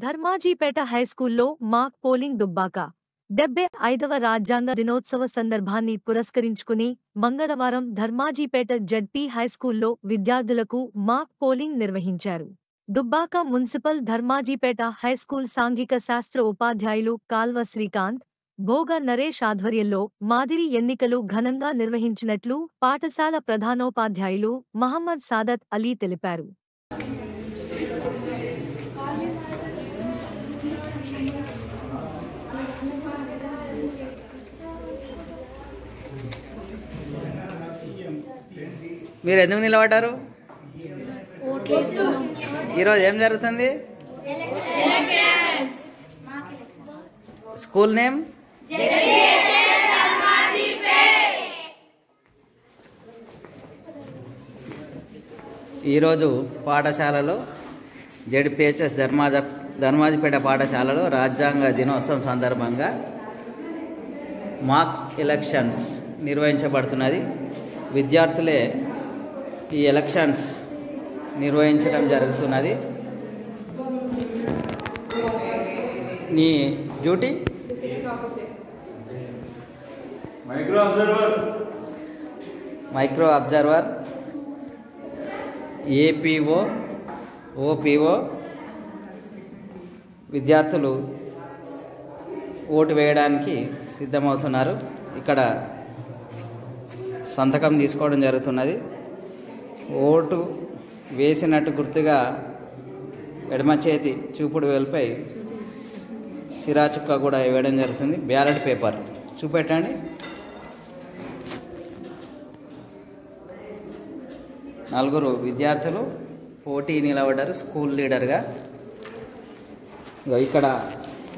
Dharmajipet హైస్కూల్లో mock polling Dubbaka 75వ రాజ్యాంగ దినోత్సవ సందర్భాన్ని పురస్కరించుకుని మంగళవారం ధర్మాజీపేట జడ్పీ హైస్కూల్లో విద్యార్థులకు మాక్ పోలింగ్ నిర్వహించారు. దుబ్బాక మున్సిపల్ ధర్మాజీపేట హైస్కూల్ సాంఘిక శాస్త్ర ఉపాధ్యాయులు కాల్వ శ్రీకాంత్, భోగ నరేష్ ఆధ్వర్యంలో మాదిరి ఎన్నికలు ఘనంగా నిర్వహించినట్లు పాఠశాల ప్రధానోపాధ్యాయులు మహమ్మద్ సాదత్ అలీ తెలిపారు. మీరు ఎందుకు నిలబడ్డారు? ఈరోజు ఏం జరుగుతుంది? స్కూల్ నేమ్ ఈరోజు పాఠశాలలో జెడ్పీహెచ్ఎస్ ధర్మాజిపేట పాఠశాలలో రాజ్యాంగ దినోత్సవం సందర్భంగా మాక్ ఎలక్షన్స్ నిర్వహించబడుతున్నది. విద్యార్థులే ఈ ఎలక్షన్స్ నిర్వహించడం జరుగుతున్నది. నీ duty micro observer, APO, Oppo. విద్యార్థులు ఓటు వేయడానికి సిద్ధమవుతున్నారు. ఇక్కడ సంతకం తీసుకోవడం జరుగుతున్నది. ఓటు వేసినట్టు గుర్తుగా ఎడమ చేతి చూపుడు వేలుపై సిరా చుక్క కూడా వేయడం జరుగుతుంది. బ్యాలెట్ పేపర్ చూపెట్టండి. నలుగురు విద్యార్థులు పోటీ నిలబడ్డారు స్కూల్ లీడర్గా. ఇక్కడ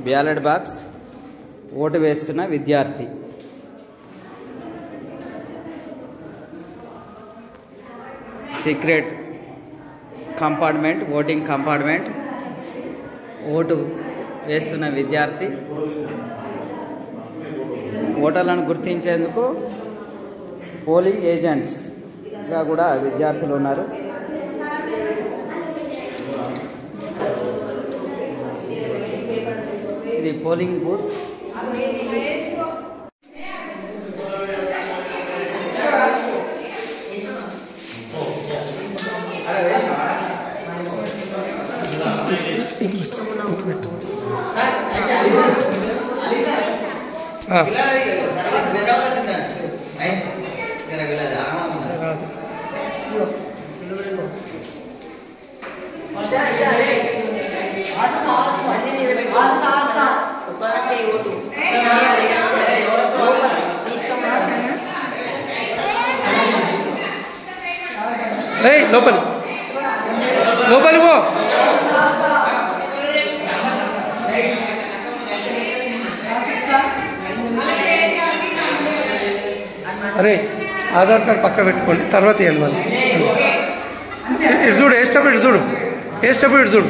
బ్యాలెట్ బాక్స్, ఓటు వేస్తున్న విద్యార్థి. Secret compartment, voting compartment, vote వేస్తున్న విద్యార్థి. ఓటర్లను గుర్తించేందుకు పోలింగ్ ఏజెంట్స్గా కూడా విద్యార్థులు ఉన్నారు. ఇది పోలింగ్ బూత్. లోపలి లోపలి పో. అరే ఆధార్ కార్డ్ పక్క పెట్టుకోండి, తర్వాత ఇవ్వండి. మళ్ళీ ఇటు చూడు, ఏ స్టెప్ ఇటు చూడు, ఏ స్టెప్ ఇటు చూడు.